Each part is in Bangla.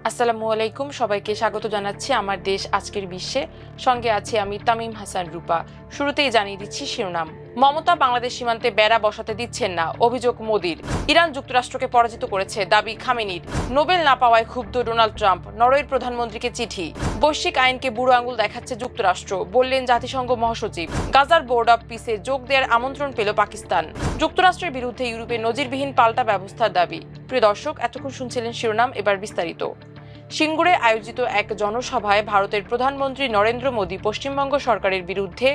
আসসালামু আলাইকুম, সবাইকে স্বাগত জানাচ্ছি আমার দেশ আজকের বিশ্বে। সঙ্গে আছি আমি তামিম হাসান রূপা। শুরুতেই জানিয়ে দিচ্ছি শিরোনাম। মমতা বাংলাদেশ সীমান্তে বেড়া বসাতে দিচ্ছেন না, অভিযোগ মোদির। ইরান যুক্তরাষ্ট্রকে পরাজিত করেছে, দাবি খামেনির। নোবেল না পাওয়ায় ক্ষুব্ধ ডোনাল্ড ট্রাম্প, নরওয়ের প্রধানমন্ত্রীকে চিঠি। বৈশ্বিক আইনকে বুড়ো আঙুল দেখাচ্ছে যুক্তরাষ্ট্র, বললেন জাতিসংঘ মহাসচিব। গাজার বোর্ড অব পিসে যোগ দেওয়ার আমন্ত্রণ পেল পাকিস্তান। যুক্তরাষ্ট্রের বিরুদ্ধে ইউরোপে নজিরবিহীন পাল্টা ব্যবস্থার দাবি। প্রিয় দর্শক, এতক্ষণ শুনছিলেন শিরোনাম, এবার বিস্তারিত। সিঙ্গুরে আয়োজিত এক জনসভায় ভারতের প্রধানমন্ত্রী নরেন্দ্র মোদী পশ্চিমবঙ্গ সরকারের বিরুদ্ধে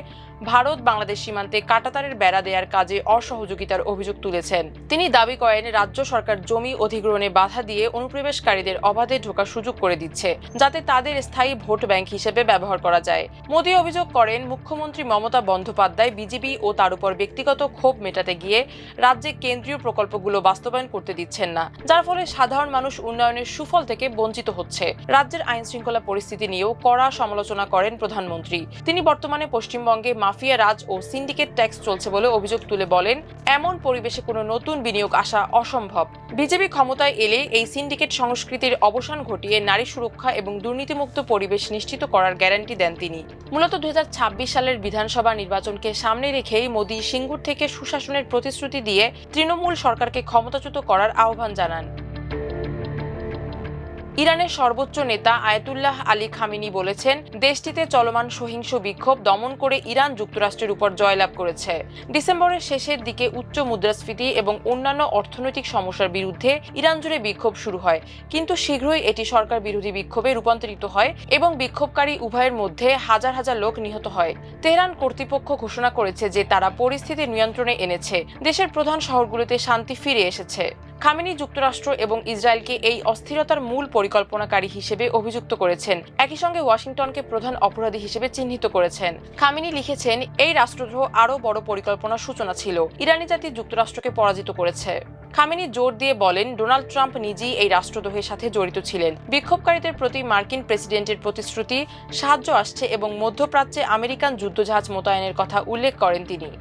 ভারত বাংলাদেশ সীমান্তে কাঁটাতারের বেড়া দেওয়ার কাজে অসহযোগিতার অভিযোগ তুলেছেন। তিনি দাবি করেন, রাজ্য সরকার জমি অধিগ্রহণে বাধা দিয়ে অনুপ্রবেশকারীদের অবাধে ঢোকার সুযোগ করে দিচ্ছে, যাতে তাদের স্থায়ী ভোট ব্যাংক হিসেবে ব্যবহার করা যায়। মোদী অভিযোগ করেন, মুখ্যমন্ত্রী মমতা বন্দ্যোপাধ্যায় বিজেপি ও তার উপর ব্যক্তিগত ক্ষোভ মেটাতে গিয়ে রাজ্যে কেন্দ্রীয় প্রকল্পগুলো বাস্তবায়ন করতে দিচ্ছেন না, যার ফলে সাধারণ মানুষ উন্নয়নের সুফল থেকে বঞ্চিত হচ্ছে। রাজ্যের আইন শৃঙ্খলা পরিস্থিতি নিয়েও কড়া সমালোচনা করেন প্রধানমন্ত্রী। তিনি বর্তমানে পশ্চিমবঙ্গে মাফিয়া রাজ ও সিন্ডিকেট ট্যাক্স চলছে বলে অভিযোগ তুলে বলেন, এমন পরিবেশে কোনো নতুন বিনিয়োগ আসা অসম্ভব। বিজেপি ক্ষমতায় এলে এই সিন্ডিকেট সংস্কৃতির অবসান ঘটিয়ে নারী সুরক্ষা এবং দুর্নীতিমুক্ত পরিবেশ নিশ্চিত করার গ্যারান্টি দেন তিনি। মূলত 2026 সালের বিধানসভা নির্বাচনকে সামনে রেখেই মোদী সিঙ্গুর থেকে সুশাসনের প্রতিশ্রুতি দিয়ে তৃণমূল সরকারকে ক্ষমতাচ্যুত করার আহ্বান জানান। ইরানের সর্বোচ্চ নেতা আয়াতুল্লাহ আলী খামেনি বলেছেন, দেশটিতে চলমান সহিংস বিক্ষোভ দমন করে ইরান যুক্তরাষ্ট্রের উপর জয়লাভ করেছে। ডিসেম্বরের শেষের দিকে উচ্চ মুদ্রাস্ফীতি এবং অন্যান্য অর্থনৈতিক সমস্যার বিরুদ্ধে ইরান জুড়ে বিক্ষোভ শুরু হয়, কিন্তু শীঘ্রই এটি সরকার বিরোধী বিক্ষোভে রূপান্তরিত হয় এবং বিক্ষোভকারী উভয়ের মধ্যে হাজার হাজার লোক নিহত হয়। তেহরান কর্তৃপক্ষ ঘোষণা করেছে যে তারা পরিস্থিতি নিয়ন্ত্রণে এনেছে, দেশের প্রধান শহরগুলোতে শান্তি ফিরে এসেছে। খামেনি যুক্তরাষ্ট্র এবং ইসরায়েলকে এই অস্থিরতার মূল পরিকল্পনাকারী হিসেবে অভিযুক্ত করেছেন, একই সঙ্গে ওয়াশিংটনকে প্রধান অপরাধী হিসেবে চিহ্নিত করেছেন। খামেনি লিখেছেন, এই রাষ্ট্রদ্রোহ আরও বড় পরিকল্পনার সূচনা ছিল। ইরানি জাতি যুক্তরাষ্ট্রকে পরাজিত করেছে। খামেনি জোর দিয়ে বলেন, ডোনাল্ড ট্রাম্প নিজেই এই রাষ্ট্রদ্রোহের সাথে জড়িত ছিলেন। বিক্ষোভকারীদের প্রতি মার্কিন প্রেসিডেন্টের প্রতিশ্রুতি, সাহায্য আসছে এবং মধ্যপ্রাচ্যে আমেরিকান যুদ্ধজাহাজ মোতায়েনের কথা উল্লেখ করেন তিনি।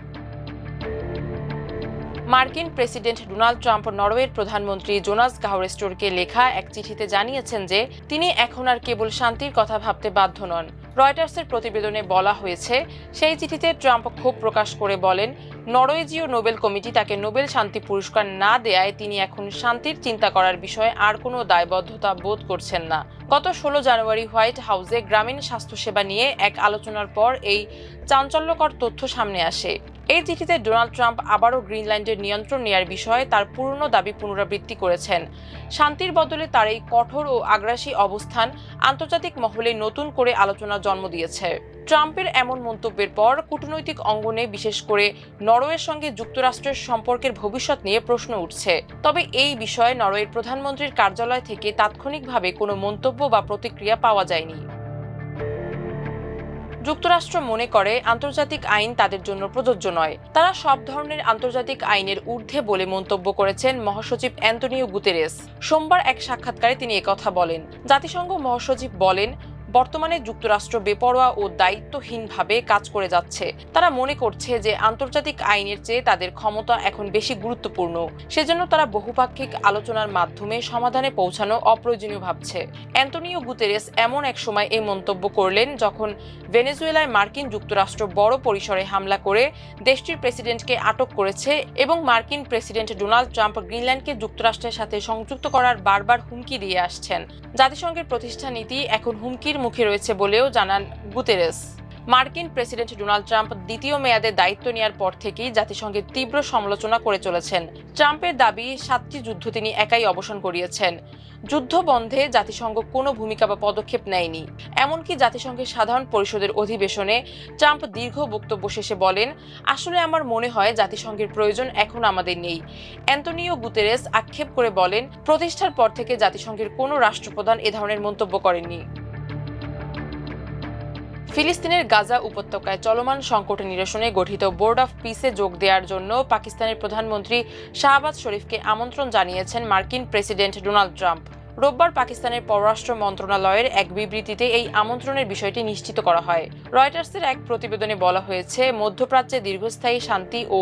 মার্কিন প্রেসিডেন্ট ডোনাল্ড ট্রাম্প নরওয়ের প্রধানমন্ত্রী জোনাস গাহর স্টোরকে লেখা এক চিঠিতে জানিয়েছেন যে তিনি এখন আর কেবল শান্তির কথা ভাবতে বাধ্য নন। রয়টার্সের প্রতিবেদনে বলা হয়েছে, সেই চিঠিতে ট্রাম্প ক্ষোভ প্রকাশ করে বলেন, নরওয়েজীয় নোবেল কমিটি তাকে নোবেল শান্তি পুরস্কার না দেয়ায় তিনি এখন শান্তির চিন্তা করার বিষয়ে আর কোনো দায়বদ্ধতা বোধ করছেন না। গত 16 জানুয়ারি হোয়াইট হাউসে গ্রামীণ স্বাস্থ্যসেবা নিয়ে এক আলোচনার পর এই চাঞ্চল্যকর তথ্য সামনে আসে। এই চিঠিতে ডোনাল্ড ট্রাম্প আবারও গ্রিনল্যান্ডের নিয়ন্ত্রণ নেয়ার বিষয়ে তার পুরনো দাবি পুনরাবৃত্তি করেছেন। শান্তির বদলে তার এই কঠোর ও আগ্রাসী অবস্থান আন্তর্জাতিক মহলে নতুন করে আলোচনার জন্ম দিয়েছে। ট্রাম্পের এমন মন্তব্যের পর কূটনৈতিক অঙ্গনে, বিশেষ করে নরওয়ের সঙ্গে যুক্তরাষ্ট্রের সম্পর্কের ভবিষ্যৎ নিয়ে প্রশ্ন উঠছে। তবে এই বিষয়ে নরওয়ের প্রধানমন্ত্রীর কার্যালয় থেকে তাৎক্ষণিকভাবে কোনো মন্তব্য বা প্রতিক্রিয়া পাওয়া যায়নি। যুক্তরাষ্ট্র মনে করে আন্তর্জাতিক আইন তাদের জন্য প্রযোজ্য নয়। তারা সব ধরনের আন্তর্জাতিক আইনের ঊর্ধ্বে বলে মন্তব্য করেছেন মহাসচিব অ্যান্তোনিও গুতেরেস। সোমবার এক সাক্ষাৎকারে তিনি একথা বলেন। জাতিসংঘ মহাসচিব বলেন, বর্তমানে যুক্তরাষ্ট্র বেপরোয়া ও দায়িত্বহীনভাবে কাজ করে যাচ্ছে। তারা মনে করছে যে আন্তর্জাতিক আইনের চেয়ে তাদের ক্ষমতা এখন বেশি গুরুত্বপূর্ণ, সেজন্য তারা বহুপাক্ষিক আলোচনার মাধ্যমে সমাধানে পৌঁছানো অপ্রয়োজনীয় ভাবছে। অ্যান্তোনিও গুতেরেস এমন এক সময় এই মন্তব্য করলেন যখন ভেনেজুয়েলায় মার্কিন যুক্তরাষ্ট্র বড় পরিসরে হামলা করে দেশটির প্রেসিডেন্টকে আটক করেছে এবং মার্কিন প্রেসিডেন্ট ডোনাল্ড ট্রাম্প গ্রিনল্যান্ডকে যুক্তরাষ্ট্রের সাথে সংযুক্ত করার বারবার হুমকি দিয়ে আসছেন। জাতিসংঘের প্রতিষ্ঠা নীতি এখন হুমকির মুখে রয়েছে বলেও জানান গুতেরেস। মার্কিন প্রেসিডেন্ট ডোনাল্ড ট্রাম্প দ্বিতীয় মেয়াদে দায়িত্ব নেওয়ার পর থেকেই জাতিসংঘের তীব্র সমালোচনা করে চলেছেন। ট্রাম্পের দাবি, 7টি যুদ্ধ তিনি একাই অবসান করিয়েছেন। যুদ্ধ বন্ধে জাতিসংঘ কোনো ভূমিকা বা পদক্ষেপ নেয়নি। এমনকি জাতিসংঘের সাধারণ পরিষদের অধিবেশনে ট্রাম্প দীর্ঘ বক্তব্য শেষে বলেন, আসলে আমার মনে হয় জাতিসংঘের প্রয়োজন এখন আমাদের নেই। অ্যান্তোনিও গুতেরেস আক্ষেপ করে বলেন, প্রতিষ্ঠার পর থেকে জাতিসংঘের কোনো রাষ্ট্রপ্রধান এ ধরনের মন্তব্য করেননি। ফিলিস্তিনের গাজা উপত্যকায় চলমান সংকট নিরসনে গঠিত বোর্ড অফ পিসে যোগ দেওয়ার জন্য পাকিস্তানের প্রধানমন্ত্রী শাহবাজ শরীফকে আমন্ত্রণ জানিয়েছেন মার্কিন প্রেসিডেন্ট ডোনাল্ড ট্রাম্প। রোববার পাকিস্তানের পররাষ্ট্র মন্ত্রণালয়ের এক বিবৃতিতে এই আমন্ত্রণের বিষয়টি নিশ্চিত করা হয়। রয়টার্সের এক প্রতিবেদনে বলা হয়েছে, মধ্যপ্রাচ্যে দীর্ঘস্থায়ী শান্তি ও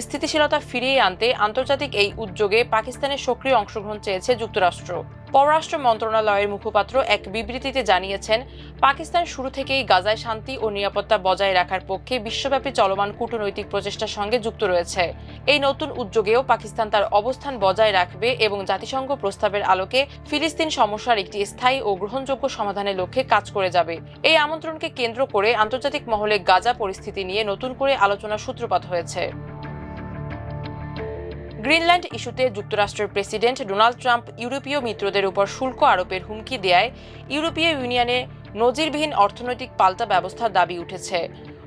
স্থিতিশীলতা ফিরিয়ে আনতে আন্তর্জাতিক এই উদ্যোগে পাকিস্তানের সক্রিয় অংশগ্রহণ চেয়েছে যুক্তরাষ্ট্র। পররাষ্ট্র মন্ত্রণালয়ের মুখপাত্র এক বিবৃতিতে জানিয়েছেন, পাকিস্তান শুরু থেকেই গাজায় শান্তি ও নিরাপত্তা বজায় রাখার পক্ষে বিশ্বব্যাপী চলমান কূটনৈতিক প্রচেষ্টার সঙ্গে যুক্ত রয়েছে। এই নতুন উদ্যোগেও পাকিস্তান তার অবস্থান বজায় রাখবে এবং জাতিসংঘ প্রস্তাবের আলোকে ফিলিস্তিন সমস্যার একটি স্থায়ী ও গ্রহণযোগ্য সমাধানের লক্ষ্যে কাজ করে যাবে। এই আমন্ত্রণকে কেন্দ্র করে আন্তর্জাতিক মহলে গাজা পরিস্থিতি নিয়ে নতুন করে আলোচনার সূত্রপাত হয়েছে। গ্রিনল্যান্ড ইস্যুতে যুক্তরাষ্ট্রের প্রেসিডেন্ট ডোনাল্ড ট্রাম্প ইউরোপীয় মিত্রদের উপর শুল্ক আরোপের হুমকি দেয়ায় ইউরোপীয় ইউনিয়নে নজিরবিহীন অর্থনৈতিক পাল্টা ব্যবস্থার দাবি উঠেছে।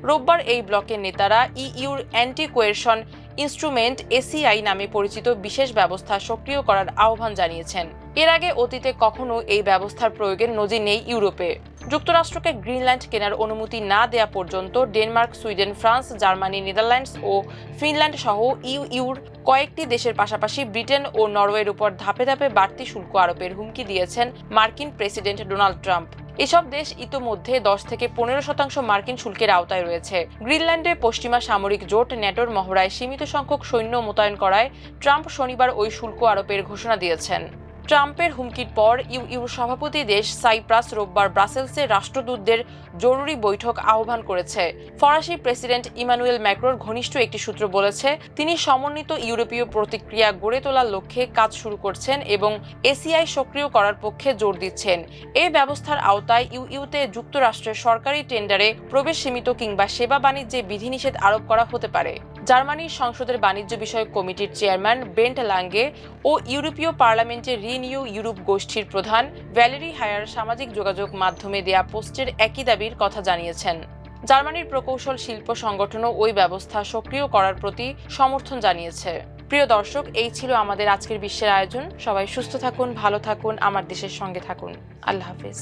রোববার এই ব্লকের নেতারা ইইউর অ্যান্টি কোয়েরশন ইনস্ট্রুমেন্ট এসিআই নামে পরিচিত বিশেষ ব্যবস্থা সক্রিয় করার আহ্বান জানিয়েছেন। এর আগে অতীতে কখনো এই ব্যবস্থার প্রয়োগের নজির নেই ইউরোপে। যুক্তরাষ্ট্রকে গ্রিনল্যান্ড কেনার অনুমতি না দেয়া পর্যন্ত Denmark, Sweden, France, Germany, Netherlands ও ফিনল্যান্ড সহ ইউর কয়েকটি দেশের পাশাপাশি ব্রিটেন ও নরওয়ের উপর ধাপে ধাপে বাড়তি শুল্ক আরোপের হুমকি দিয়েছেন মার্কিন প্রেসিডেন্ট ডোনাল্ড ট্রাম্প। এসব দেশ ইতোমধ্যে 10 থেকে 15% মার্কিন শুল্কের আওতায় রয়েছে। গ্রিনল্যান্ডে পশ্চিমা সামরিক জোট ন্যাটোর মহড়ায় সীমিত সংখ্যক সৈন্য মোতায়েন করায় ট্রাম্প শনিবার ওই শুল্ক আরোপের ঘোষণা দিয়েছেন। ট্রাম্পের হুমকির পর ইউর সভাপতি দেশ সাইপ্রাস রোববার ব্রাসেলসে রাষ্ট্রদূতদের জরুরি বৈঠক আহ্বান করেছে। ফরাসি প্রেসিডেন্ট ইমানুয়েল ম্যাক্রোর ঘনিষ্ঠ একটি সূত্র বলেছে, তিনি সমন্বিত ইউরোপীয় প্রতিক্রিয়া গড়ে তোলার লক্ষ্যে কাজ শুরু করছেন এবং এসিআই সক্রিয় করার পক্ষে জোর দিচ্ছেন। এই ব্যবস্থার আওতায় ইউতে যুক্তরাষ্ট্রের সরকারি টেন্ডারে প্রবেশ সীমিত কিংবা সেবা বাণিজ্যে বিধিনিষেধ আরোপ করা হতে পারে। জার্মানির সংসদের বাণিজ্য বিষয়ক কমিটির চেয়ারম্যান বেন্ট লাঙ্গে ও ইউরোপীয় পার্লামেন্টের রিনিউ ইউরোপ গোষ্ঠীর প্রধান ভ্যালেরি হায়ার সামাজিক যোগাযোগ মাধ্যমে দেয়া পোস্টের একই দাবির কথা জানিয়েছেন। জার্মানির প্রকৌশল শিল্প সংগঠনও ওই ব্যবস্থা সক্রিয় করার প্রতি সমর্থন জানিয়েছে। প্রিয় দর্শক, এই ছিল আমাদের আজকের বিশ্বের আয়োজন। সবাই সুস্থ থাকুন, ভালো থাকুন, আমার দেশের সঙ্গে থাকুন। আল্লাহ হাফেজ।